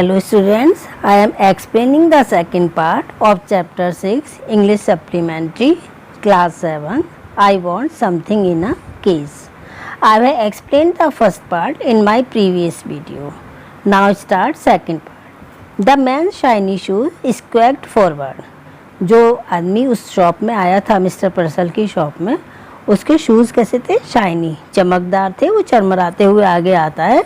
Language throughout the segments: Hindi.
Hello students, I am explaining the second part of chapter 6 English Supplementary class 7. I want something in a case. I have explained the first part in my previous video. Now start second part. The man's shiny shoes squeaked forward. जो आदमी उस शॉप में आया था मिस्टर पर्सल की शॉप में, उसके शूज़ कैसे थे? शाइनी, चमकदार थे, वो चरमराते हुए आगे आता है.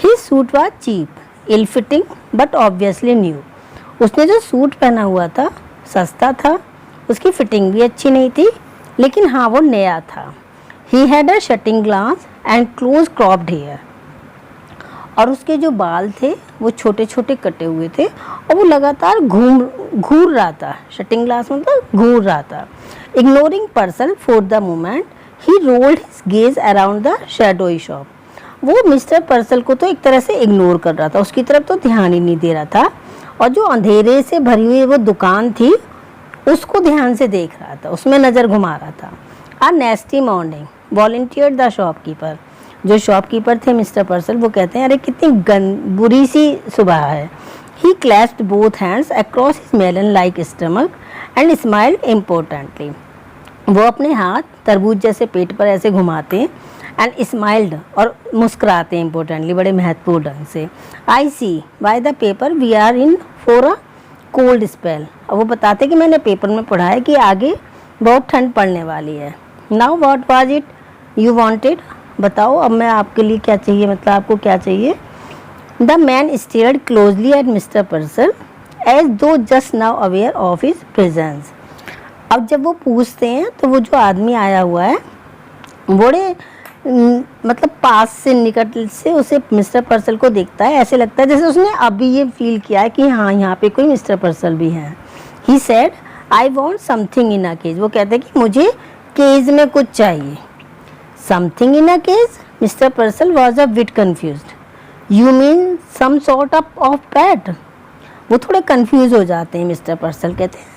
His suit was cheap, ill fitting but obviously new. उसने जो सूट पहना हुआ था सस्ता था, उसकी फिटिंग भी अच्छी नहीं थी, लेकिन हाँ वो नया था. He had a shutting glass and close cropped hair. और उसके जो बाल थे वो छोटे छोटे कटे हुए थे और वो लगातार घूर रहा था. शटिंग ग्लास मतलब घूर रहा था. Ignoring पर्सल for the moment he rolled his gaze around the shadowy shop. वो मिस्टर पर्सल को तो एक तरह से इग्नोर कर रहा था, उसकी तरफ तो ध्यान ही नहीं दे रहा था, और जो अंधेरे से भरी हुई वो दुकान थी उसको ध्यान से देख रहा था, उसमें नज़र घुमा रहा था. A nasty morning volunteered the shopkeeper. जो शॉपकीपर थे मिस्टर पर्सल, वो कहते हैं अरे कितनी बुरी सी सुबह है. He clasped both hands across his melon like stomach and smiled importantly. वो अपने हाथ तरबूज जैसे पेट पर ऐसे घुमाते हैं एंड स्माइल्ड और मुस्कुराते हैं इम्पोर्टेंटली, बड़े महत्वपूर्ण ढंग से. I see by the paper we are in for a cold spell. और वो बताते कि मैंने पेपर में पढ़ा है कि आगे बहुत ठंड पड़ने वाली है. Now what was it you wanted. बताओ अब मैं आपके लिए क्या चाहिए, मतलब आपको क्या चाहिए. The man stared closely at mister Purcell as though just now aware of his presence. अब जब वो पूछते हैं तो वो जो आदमी आया हुआ है बड़े मतलब पास से निकट से उसे मिस्टर पर्सल को देखता है, ऐसे लगता है जैसे उसने अभी ये फील किया है कि हाँ यहाँ पे कोई मिस्टर पर्सल भी हैं. He said I want something in a cage. वो कहते हैं कि मुझे केज में कुछ चाहिए. Something in a cage. Mister Purcell was a bit confused. You mean some sort of pet. वो थोड़े कन्फ्यूज हो जाते हैं. मिस्टर पर्सल कहते हैं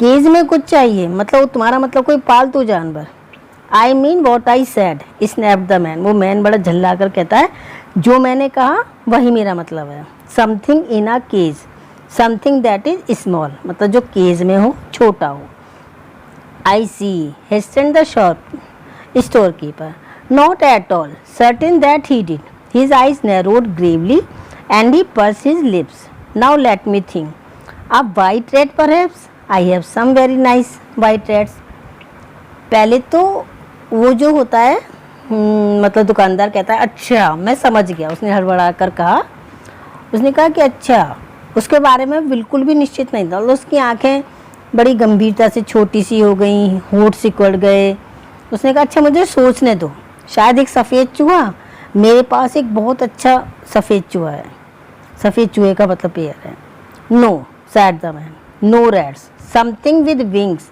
केज में कुछ चाहिए, मतलब तुम्हारा मतलब कोई पालतू जानवर. I mean what I sad snapped the man. वो मैन बड़ा झल्ला कर कहता है जो मैंने कहा वही मेरा मतलब है. Something in a cage, something that is small, मतलब जो केज में हो, छोटा हो. I see hesitated the shop store keeper. Not at all certain that he did. His eyes narrowed gravely and he pursed his lips. Now let me think. A white rat perhaps. I have some very nice white rats. पहले तो वो जो होता है मतलब दुकानदार कहता है अच्छा मैं समझ गया. उसने हड़बड़ा कर कहा, उसने कहा कि अच्छा, उसके बारे में बिल्कुल भी निश्चित नहीं था. उसकी आंखें बड़ी गंभीरता से छोटी सी हो गई, होंठ सिकुड़ गए. उसने कहा अच्छा मुझे सोचने दो, शायद एक सफ़ेद चूहा. मेरे पास एक बहुत अच्छा सफ़ेद चूहा है. सफ़ेद चूहे का मतलब पेयर है. No said the man, no rats. Something with wings,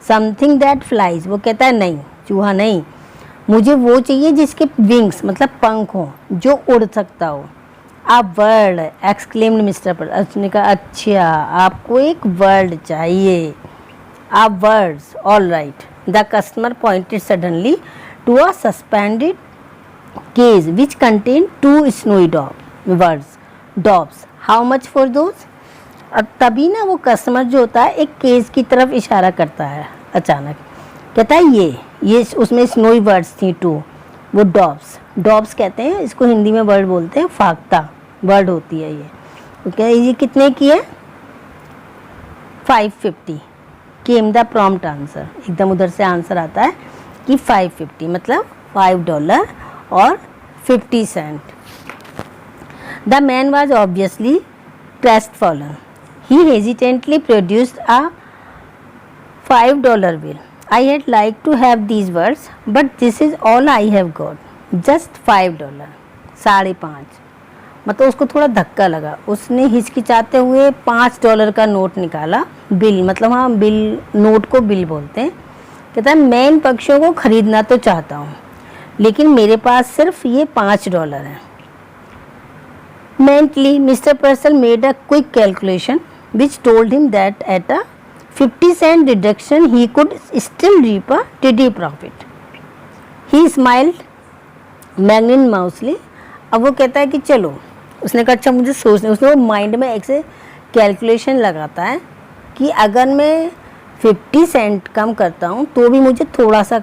something that flies. वो कहता है नहीं, चूहा नहीं, मुझे वो चाहिए जिसके विंग्स मतलब पंख हो, जो उड़ सकता हो. A bird exclaimed mister Purcell. उसने कहा अच्छा आपको एक वर्ड चाहिए. A birds all right. The customer pointed suddenly to a suspended cage which contain 2 snowy birds doves. How much for those. और तभी ना वो कस्टमर जो होता है एक केज की तरफ इशारा करता है अचानक. कहता है ये उसमें स्नोई वर्ड्स थी 2, वो डॉब्स. डॉब्स कहते हैं इसको, हिंदी में वर्ड बोलते हैं फाख्ता वर्ड होती है ये. ओके ये कितने की है. 550 केम द प्रॉम्प्ट आंसर. एकदम उधर से आंसर आता है कि 550 मतलब $5 और 50 सेंट. The man was obviously crestfallen. He hesitantly produced a $5 bill. I had liked to have these words, but this is all I have got. Just $5. $5.5. मतलब उसको थोड़ा धक्का लगा. उसने हिचकिचाते हुए $5 का नोट निकाला. बिल मतलब हाँ बिल, नोट को बिल बोलते हैं. कहता है मैं इन पक्षियों को खरीदना तो चाहता हूँ, लेकिन मेरे पास सिर्फ ये $5 है. Mentally, Mr. Purcell made a quick calculation which told him that at a 50-cent deduction he could still reap a steady profit. He smiled magnanimously. अब वो कहता है कि चलो उसने कहा अच्छा मुझे सोचने, उसने वो माइंड में एक से कैलकुलेशन लगाता है कि अगर मैं 50 सेंट कम करता हूँ तो भी मुझे थोड़ा सा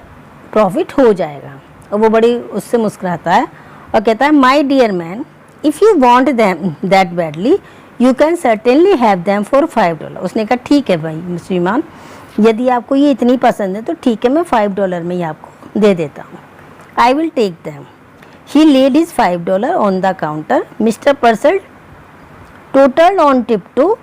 प्रॉफिट हो जाएगा। और वो बड़ी उससे मुस्कुराता है और कहता है my dear man, if you want them that badly you can certainly have them for $5। उसने कहा ठीक है भाई श्रीमान, यदि आपको ये इतनी पसंद है तो ठीक है, मैं $5 में ही आपको दे देता हूँ। I will take them. He laid his $5 on the counter. Mister Purcell toddled on tip to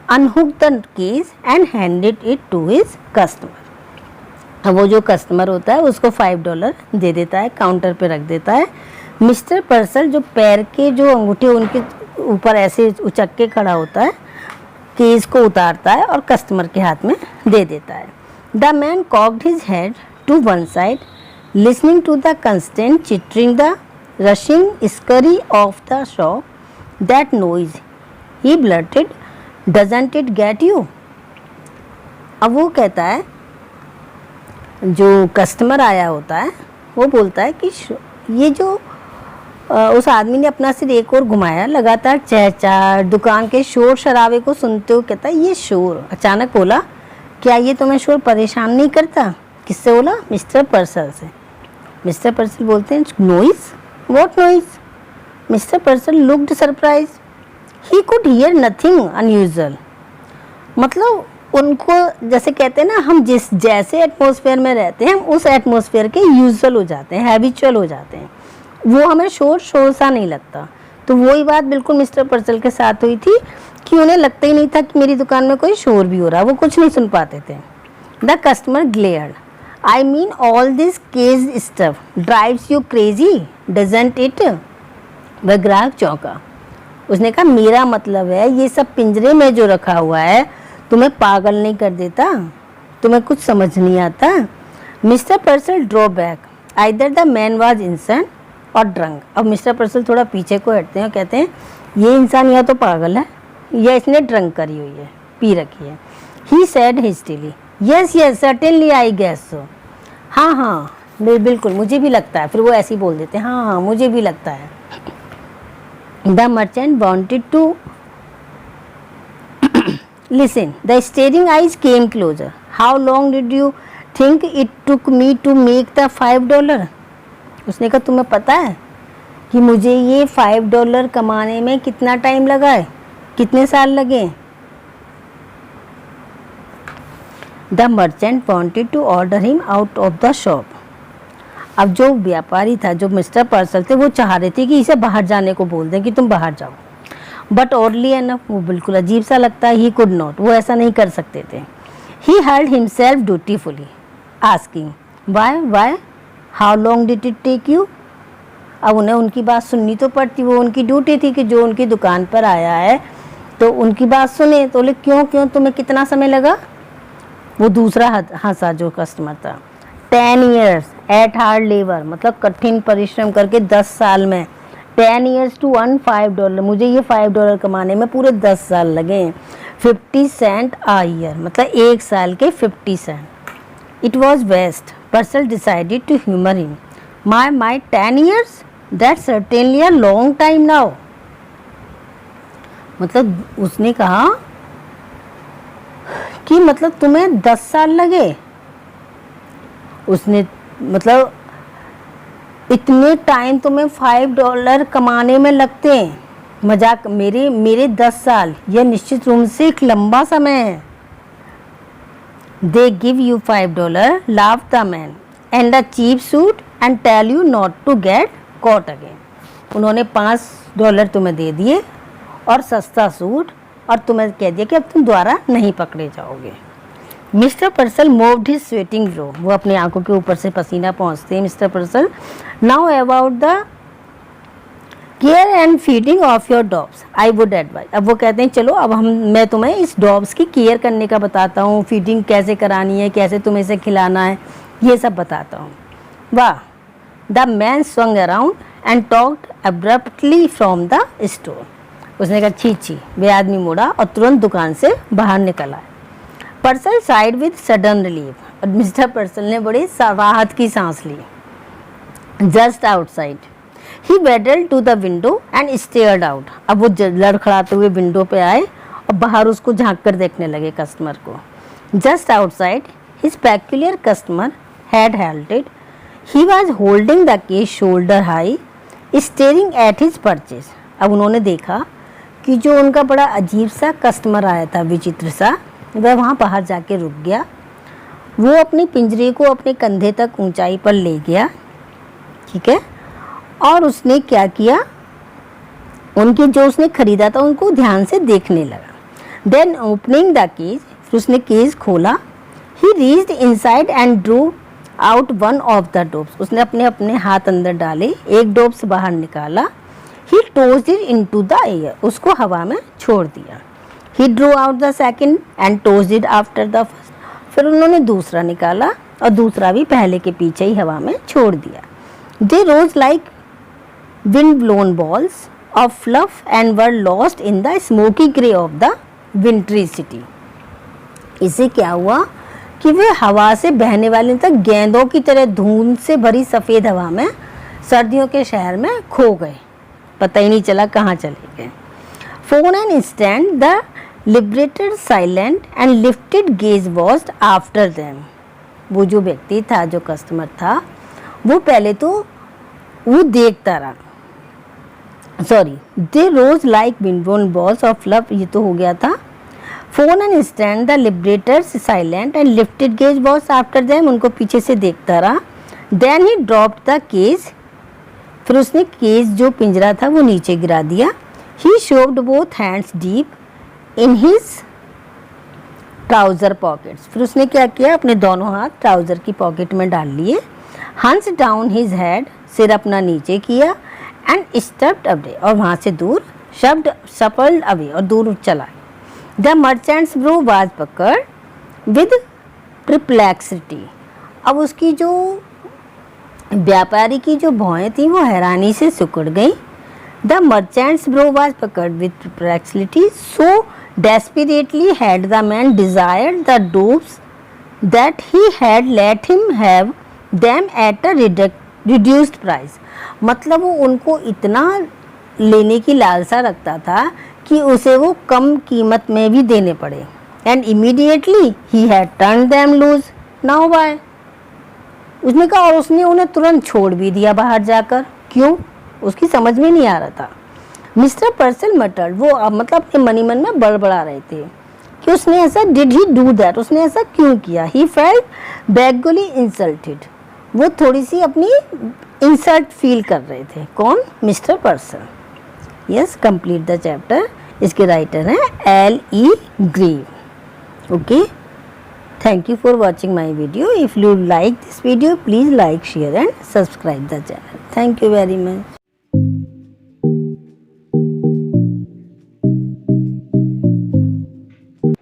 unhook the case and handed it to his customer. अब वो जो कस्टमर होता है उसको $5 दे देता है, काउंटर पे रख देता है। मिस्टर पर्सल जो पैर के जो अंगूठे उनके ऊपर ऐसे उचक के खड़ा होता है, केस को उतारता है और कस्टमर के हाथ में दे देता है। The man cocked his head to one side listening to the constant chittering the rushing scurry of the shop. That noise he blurted, doesn't it get you. अब वो कहता है, जो कस्टमर आया होता है वो बोलता है कि ये जो उस आदमी ने अपना सिर एक और घुमाया, लगातार चहचहा दुकान के शोर शराबे को सुनते हुए कहता है ये शोर। अचानक बोला क्या ये तुम्हें शोर परेशान नहीं करता? किससे बोला? मिस्टर पर्सल से। मिस्टर पर्सल बोलते हैं noise, what noise? Mister पर्सल looked surprise, he could hear nothing unusual. मतलब उनको जैसे कहते हैं ना, हम जिस जैसे एटमॉस्फेयर में रहते हैं हम उस एटमॉस्फेयर के यूजुअल हो जाते हैं, हैबिचुअल हो जाते हैं, वो हमें शोर सा नहीं लगता। तो वही बात बिल्कुल मिस्टर पर्सल के साथ हुई थी कि उन्हें लगता ही नहीं था कि मेरी दुकान में कोई शोर भी हो रहा, वो कुछ नहीं सुन पाते थे। The customer glared, I mean all this cage stuff drives you crazy doesn't it? वह ग्राहक चौंका। उसने कहा मेरा मतलब है ये सब पिंजरे में जो रखा हुआ है तुम्हें पागल नहीं कर देता? तुम्हें कुछ समझ नहीं आता? Mister पर्सल draw back, either the man was इंसान और ड्रंक। अब मिस्टर पर्सल थोड़ा पीछे को हटते हैं और कहते हैं ये इंसान या तो पागल है या इसने ड्रंक करी हुई है, पी रखी है। He said hastily, yes yes certainly I guess so. हाँ हाँ बिल्कुल मुझे भी लगता है। फिर वो ऐसे ही बोल देते हैं हाँ हाँ मुझे भी लगता है। The merchant wanted to listen, the staring eyes came closer. How long did you think it took me to make the $5? उसने कहा तुम्हें पता है कि मुझे ये $5 कमाने में कितना टाइम लगा है, कितने साल लगे? The merchant wanted to order him out of the shop. अब जो व्यापारी था, जो मिस्टर पर्सल थे, वो चाह रहे थे कि इसे बाहर जाने को बोल दें कि तुम बाहर जाओ, बट ऑडली एनफ, वो बिल्कुल अजीब सा लगता है, ही कुड नॉट, वो ऐसा नहीं कर सकते थे। He held himself dutifully asking why how long did it take you? अब उन्हें उनकी बात सुननी तो पड़ती, वो उनकी ड्यूटी थी कि जो उनकी दुकान पर आया है तो उनकी बात सुने। तो बोले क्यों तुम्हें कितना समय लगा? वो दूसरा हंसा जो कस्टमर था। 10 years एट हार्ड लेबर, मतलब कठिन परिश्रम करके 10 साल में। 10 years टू अर्न $5, मुझे ये $5 कमाने में पूरे 10 साल लगे। 50 cent a year, मतलब एक साल के 50 cent। It was waste. Purcell decided to humor him. My 10 years? That's certainly a long time now. मतलब उसने कहा कि मतलब तुम्हें 10 साल लगे। उसने मतलब इतने टाइम तुम्हें $5 कमाने में लगते हैं? मजाक, मेरे 10 साल यह निश्चित रूप से एक लंबा समय है। They give you $5, laugh the man, and a cheap suit and tell you not to get caught again. उन्होंने $5 तुम्हें दे दिए और सस्ता सूट, और तुम्हें कह दिया कि अब तुम दोबारा नहीं पकड़े जाओगे। Mister पर्सल moved his sweating bro, वो अपनी आंखों के ऊपर से पसीना पहुँचते हैं। Mister पर्सल, now about the care and feeding of your dogs I would advise. अब वो कहते हैं चलो अब मैं तुम्हें इस डॉग्स की केयर करने का बताता हूँ, फीडिंग कैसे करानी है, कैसे तुम्हें इसे खिलाना है, ये सब बताता हूँ। वाह। The man swung around and talked abruptly from the store. उसने कहा छी, वे आदमी मुड़ा और तुरंत दुकान से बाहर निकल आया। Purcell sighed with sudden relief, और मिस्टर पर्सल ने बड़ी राहत की सांस ली। Just outside he waddled to the window and stared out. अब वो लड़खड़ाते हुए विंडो पे आए और बाहर उसको झांक कर देखने लगे कस्टमर को. Just outside, his peculiar customer had halted. He was holding the case shoulder high, staring at his purchase. अब उन्होंने देखा कि जो उनका बड़ा अजीब सा कस्टमर आया था, विचित्र सा, वह वहाँ बाहर जाके रुक गया. वो अपनी पिंजरे को अपने कंधे तक ऊंचाई पर ले गया, ठीक है, और उसने क्या किया, उनके जो उसने खरीदा था उनको ध्यान से देखने लगा. देन ओपनिंग द केज, फिर उसने केज खोला. ही reached inside and Drew out one of the Dobbs. उसने अपने अपने हाथ अंदर डाले, एक डोब्स बाहर निकाला. He tossed it into the air, उसको हवा में छोड़ दिया. He drew out the second and tossed it after the first. फिर उन्होंने दूसरा निकाला और दूसरा भी पहले के पीछे ही हवा में छोड़ दिया. दे rose like wind blown balls of fluff and were lost in the smoky grey of the wintry city. इससे क्या हुआ कि वे हवा से बहने वाली तक गेंदों की तरह धूल से भरी सफ़ेद हवा में सर्दियों के शहर में खो गए, पता ही नहीं चला कहाँ चले गए. For an instant the liberated silent and lifted gaze was after them. वो जो व्यक्ति था, जो कस्टमर था, वो पहले तो वो देखता रहा. Sorry, they rose like windblown balls of love, ये तो हो गया था. Phone and stand the liberators silent and lifted gaze balls after them, उनको पीछे से देखता रहा. Then he dropped the cage, फिर उसने केज जो पिंजरा था वो नीचे गिरा दिया. He shoved both hands deep in his trouser pockets, फिर उसने क्या किया, अपने दोनों हाथ ट्राउज़र की पॉकेट में डाल लिए. हंस डाउन हिज हेड, सिर अपना नीचे किया. एंड स्टेप्ड अवे, और वहाँ से दूर, शब्द सफल्ड अवे, और दूर चला. The merchant's brow was puckered with ट्रिप्लेक्सिटी. अब उसकी जो व्यापारी की जो भौएं थी वो हैरानी से सिकुड़ गई. The merchant's brow was puckered with perplexity, so desperately had the man desired the doves that he had let him have them at a reduced price. मतलब वो उनको इतना लेने की लालसा रखता था कि उसे वो कम कीमत में भी देने पड़े. And immediately he had turn them loose. Now bye, उसने कहा, और उसने उन्हें तुरंत छोड़ भी दिया बाहर जाकर. क्यों, उसकी समझ में नहीं आ रहा था. मिस्टर पर्सल मटर्ड, वो मतलब अपने मनी मन में बड़बड़ा रहे थे कि उसने ऐसा, डिड ही डू दैट, उसने ऐसा क्यों किया. ही फेल्ट बैगुली इंसल्टेड, वो थोड़ी सी अपनी इंसल्ट फील कर रहे थे. कौन, mister Person. Yes, complete the chapter. इसके राइटर हैं L.E. Grieve. Okay, thank you for watching my video. If you like this video, please like, share and subscribe the channel. Thank you very much.